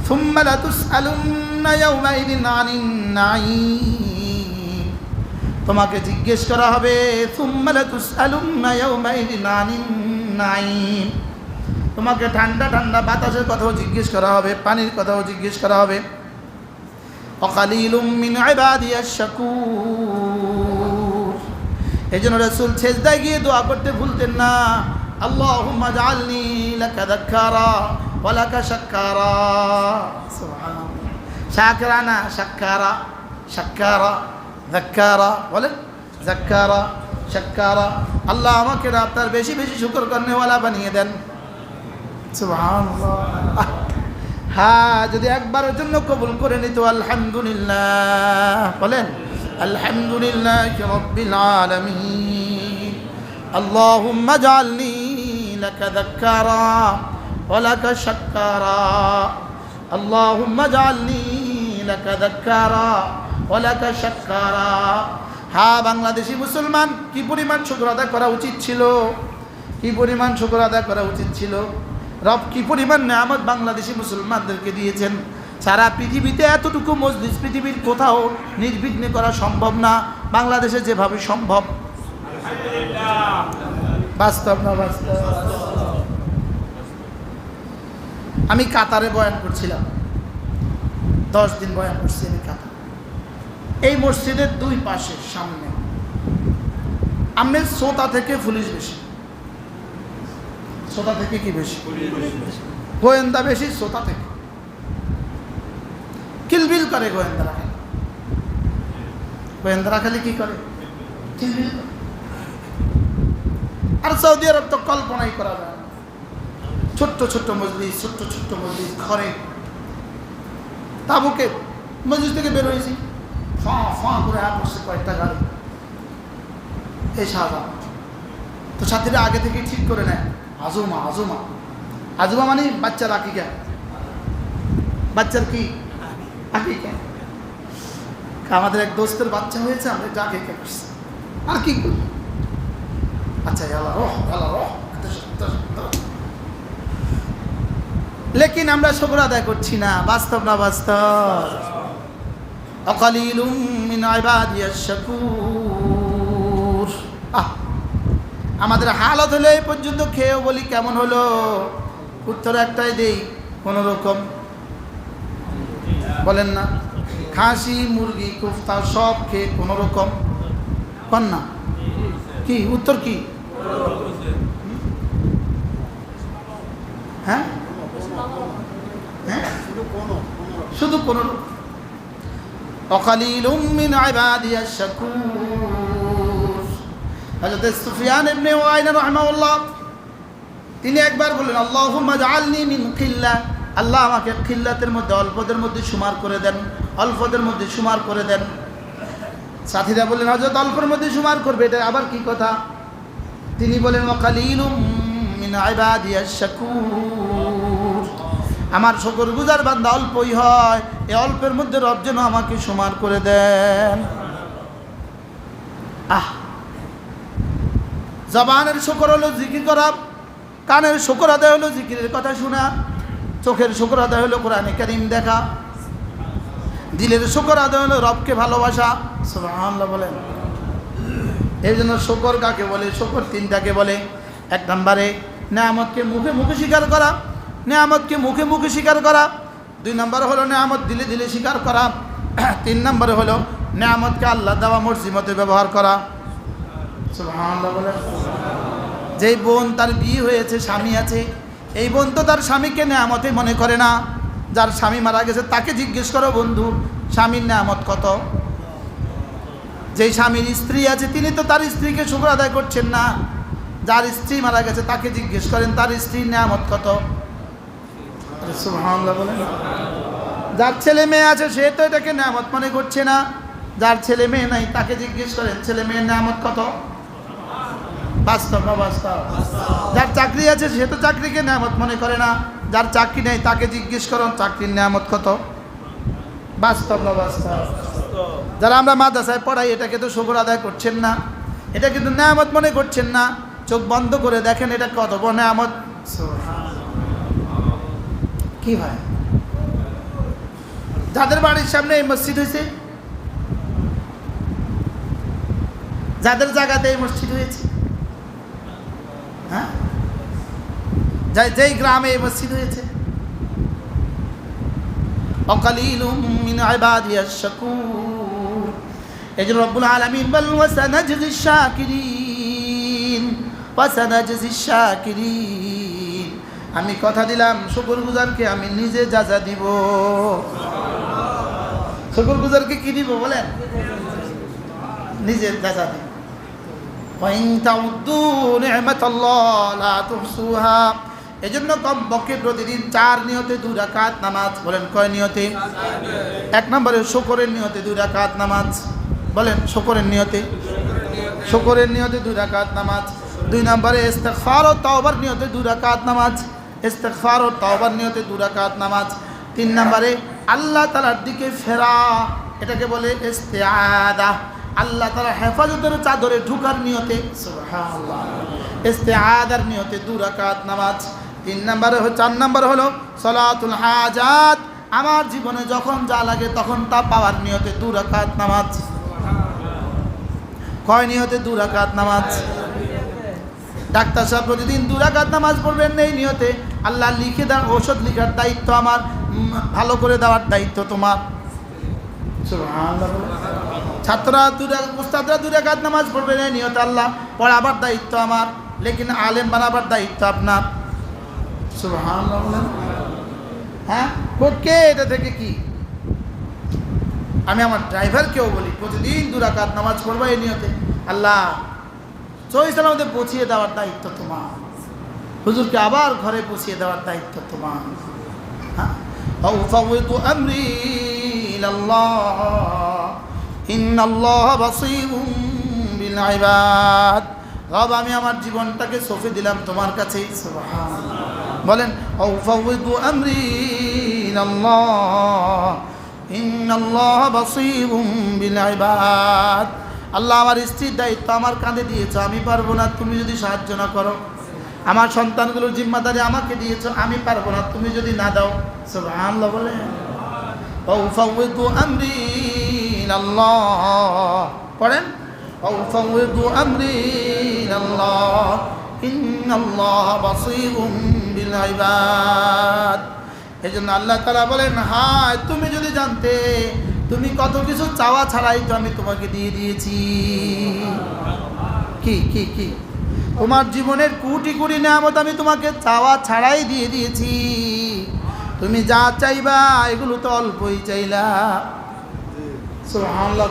সুম্মা লাতুসআলুন্না ইয়াওমাইযিন আনিন নাঈম, তোমাকে জিজ্ঞেস করা হবে। সুম্মা লাতুসআলুন্না ইয়াওমাইযিন আনিন নাঈম, তোমাকে ঠান্ডা ঠান্ডা বাতাসের কথাও জিজ্ঞেস করা হবে, পানির কথাও জিজ্ঞেস করা হবে। ওয়াকালিলুম মিন ইবাদিয়াশ শাকুর, এজন্য রাসূল সেজদায় গিয়ে দোয়া করতে ভুলতেন না। আল্লাহুম্মা জাআলনি লাকা যাক্কারা ওয়া লাকা শাক্কারা। সুবহানাল্লাহ, শাকরা না শাক্কারা, শাক্কারা যাক্কারা বলেন, যাক্কারা শাক্কারা। আল্লাহ আমাকে আপনার বেশি বেশি শুকর করনেওয়ালা বানিয়ে দেন। সুবহানাল্লাহ। হ্যাঁ, যদি একবারের জন্য কবুল করে নিত আলহামদুলিল্লাহ বলেন, আলহামদুলিল্লাহি রাব্বিল আলামিন। আল্লাহুম্মা জাআলনি লাকা যাক্কারা ওয়া লাকা শাক্কারা, আল্লাহুম্মা জাআলনি লাকা যাক্কারা ওয়া লাকা শাক্কারা। হ্যাঁ, বাংলাদেশি মুসলমান কি পরিমাণ শুকর আদায় করা উচিত ছিল, কি পরিমাণ শুকর আদায় করা উচিত ছিল। রব কি পরিমাণ নেয়ামত বাংলাদেশি মুসলমানদেরকে দিয়েছেন। সারা পৃথিবীতে এতটুকু মজলিস পৃথিবীর কোথাও নির্বিঘ্নে করা সম্ভব না, বাংলাদেশে যেভাবে সম্ভব। বাস্তব না বাস্তব? আমি কাতারে বয়ান করছিলাম, 10 দিন বয়ান করছি আমি কাতার। এই মসজিদের দুই পাশে সামনে আমের শ্রোতা থেকে পুলিশ বেশি। শ্রোতা থেকে কি বেশি? গোয়েন্দা বেশি শ্রোতা থেকে। কিলবিল করে গোয়েন্দারা। গোয়েন্দারা খালি কি করে? কিলবিল করে। আর সৌদি আরব তো কল্পনাই করা যায় না। ছোট্ট ছোট্ট মজলিস, ছোট্ট ছোট্ট মজলিস, ঘরে তাবুকে মজলিস থেকে বের হয়েছি, ফাঁ করে বসছে কয়েকটা গাড়ি। এই শাহজাহান তো সাথীরা আগে থেকে ঠিক করে নেয়, আজুমা আজুমা। আজুমা মানে বাচ্চার আকিকা, বাচ্চার কি আকিকা। আমাদের এক দোস্তের বাচ্চা হয়েছে, আমরা এটা আকিকা করছি। আর কি করি? আচ্ছা লেকিন আমরা শুকর আদায় করছি না। বাস্তব না বাস্তব? আকালিলুম মিন ইবাদিয়াশ শাকুর। আমাদের হালত হলো এই পর্যন্ত খেয়েও বলি কেমন হলো, উত্তর একটাই দেই, কোনো রকম। বলেন না? খাসি মুরগি কোফতা সব খেয়ে কোনো রকম কন্যা কি উত্তর কি? হ্যাঁ হ্যাঁ, শুধু কোনো রকম। ওয়াকালিলুম মিন ইবাদিয়াশ শাকুর। হযরত সুফিয়ান ইবনে উয়াইনা রাহিমাহুল্লাহ তিনি একবার বললেন, আল্লাহুম্মা জাআলনি মিন কিল্লাহ, আল্লাহ আমাকে খিল্লাতের মধ্যে, অল্পদের মধ্যে শুমার করে দেন, অল্পদের মধ্যে শুমার করে দেন। সাথীরা বললেন, হযরত অল্পের মধ্যে শুমার করবে, এটা আবার কি কথা? তিনি বলেন, ওয়াকালিলুম মিন ইবাদিয়াশ শাকুর, আমার শুকরগুজার বান্দা অল্পই হয়, এই অল্পের মধ্যে রব যেন আমাকে শুমার করে দেন। জবানের শুকর হলো জিকির করা, কানের শুকর আদায় হলো জিকিরের কথা শোনা, চোখের শুকর আদায় হলো কোরআনে কারীম দেখা, দিলের শুকর আদায় হলো রবকে ভালোবাসা। সুবহানাল্লাহ বলেন। এই জন্য শুকর কাকে বলে? শুকর তিনটাকে বলে। এক নম্বরে নেয়ামতকে মুখে মুখে স্বীকার করা, নেয়ামতকে মুখে মুখে স্বীকার করা। 2 নম্বর হলো নেয়ামত দিলে দিলে স্বীকার করা। 3 নম্বরে হলো নেয়ামতকে আল্লাহ দেওয়া মর্জি মতে ব্যবহার করা। সুবহানাল্লাহ বলেন। যেই বোন তার বিয়ে হয়েছে, স্বামী আছে, এই বোন তো তার স্বামীকে নেয়ামতে মনে করে না। যার স্বামী মারা গেছে তাকে জিজ্ঞেস করো, বন্ধু স্বামীর নেয়ামত কত? যেই স্বামীর স্ত্রী আছে তিনি তো তার স্ত্রীকে শুকর আদায় করছেন না। যার স্ত্রী মারা গেছে তাকে জিজ্ঞেস করেন তার স্ত্রীর নেয়ামত কত? সুবহানাল্লাহ বলেন। যার ছেলে মেয়ে আছে সে তো এটাকে নেয়ামত মনে করছে না। যার ছেলে মেয়ে নাই তাকে জিজ্ঞেস করেন ছেলে মেয়ের নেয়ামত কত? বাস্তব না বাস্তব? যার চাকরি আছে সে তো চাকরিকে নেয়ামত মনে করে না। যার চাকরি নেই তাকে জিজ্ঞেস করেন চাকরির নেয়ামত কত? বাস্তব না বাস্তব? যারা আমরা মাদ্রাসায় পড়াই এটাকে তো শুকর আদায় করছেন না, এটা কিন্তু নেয়ামত মনে করছেন না। চোখ বন্ধ করে দেখেন এটা কত বড় নেয়ামত। কি ভাই যাদের বাড়ির সামনে এই মসজিদ হয়েছে, যাদের জায়গাতে এই মসজিদ হয়েছে, হ্যাঁ, যেই গ্রামে এই মসজিদ হয়েছে, অকালিলুম মিন ইবাদিয়াশ শাকুর। এজন্য রব্বুল আলামিন বলেন ওয়াসানাজজিশ শাকিরিন, ওয়াসানাজজিশ শাকিরিন। আমি কথা দিলাম শুকরগুজারকে আমি নিজে যাজা দিব। শুকরগুজারকে কি দিব বলেন? নিজে যাজা দিব। ওয়াইন তাউদ্দু নি'মাতাল্লাহ লা তুহসুহা। এজন্য কমপক্ষে প্রতিদিন 4 নিয়তে 2 রাকাত নামাজ। বলেন কয় নিয়তে? 1 নম্বরে শুকরের নিয়তে 2 রাকাত নামাজ। বলেন শুকরের নিয়তে, শুকরের নিয়তে 2 রাকাত নামাজ। 2 নম্বরে ইস্তিগফার ও তওবার নিয়তে 2 রাকাত নামাজ। ইস্তিগফার ও তওবার নিয়তে 2 রাকাত নামাজ। 3 নম্বরে আল্লাহ তাআলার দিকে ফেরা, এটাকে বলে ইস্তিআদা। আল্লাহ তাআলা হেফাজতের চাদরে ঢুকার নিয়তে, সুবহানাল্লাহ, ইস্তিআদার নিয়তে 2 রাকাত নামাজ। 3 নম্বরে 4 নম্বর হলো সালাতুল হাজাত। আমার জীবনে যখন যা লাগে তখন তা পাওয়ার নিয়তে 2 রাকাত নামাজ। কয় নিয়তে? 2 রাকাত নামাজ। ডাক্তার সাহেব প্রতিদিন 2 রাকাত নামাজ পড়বেন এই নিয়তে, আল্লাহ লিখে দেন, ঔষধ লিখার দায়িত্ব আমার, ভালো করে দেওয়ার দায়িত্ব তোমার। সুবহানাল্লাহ। ছাত্ররা উস্তাদরা 2 রাকাত নামাজ পড়বেন এই নিয়তে, আল্লাহ পড়াবার দায়িত্ব আমার, লেকিন আলেম বানাবার দায়িত্ব আপনার। সুবহানাল্লাহ। হ্যাঁ, কে এটা থেকে কি? আমি আমার ড্রাইভারকেও বলি প্রতিদিন 2 রাকাত নামাজ পড়বো এই নিয়তে, আল্লাহ সহি সালামতে পৌঁছিয়ে দেওয়ার দায়িত্ব তোমার, হুজুরকে আবার ঘরে পৌঁছিয়ে দেওয়ার দায়িত্ব তোমার। হ্যাঁ, আউফাউযু আমরি ইলাল্লাহ ইন্নাল্লাহা বাসীরুম বিল ইবাদ। রব আমি আমার জীবনটাকে সঁপে দিলাম তোমার কাছে। সুবহানাল্লাহ। বলেন আউফাউযু আমরি ইলাল্লাহ ইন্নাল্লাহা বাসীরুম বিল ইবাদ। আল্লাহ আমার স্ত্রীর দায়িত্ব আমার কাঁধে দিয়েছো, আমি পারবো না, তুমি যদি সাহায্য না করো। আমার সন্তানগুলোর জিম্মাদারি আমাকে দিয়েছো, আমি পারবো না, তুমি যদি না দাও। সুবহানাল্লাহ। বলেন আউফাউযু আমরি ইলাল্লাহ। পড়েন আউফাউযু আমরি ইলাল্লাহ ইন্নাল্লাহা বাসীরুম বিল ইবাদ। এজন্য আল্লাহ তাআলা বলেন, হায় তুমি যদি জানতে তুমি কত কিছু চাওয়া ছাড়াই তো আমি তোমাকে দিয়ে দিয়েছি। কি কি কি? তোমার জীবনের কোটি কোটি নিয়ামত আমি তোমাকে চাওয়া ছাড়াই দিয়ে দিয়েছি। তুমি যা চাইবা এগুলো তো অল্পই চাইলা। সুবহানাল্লাহ।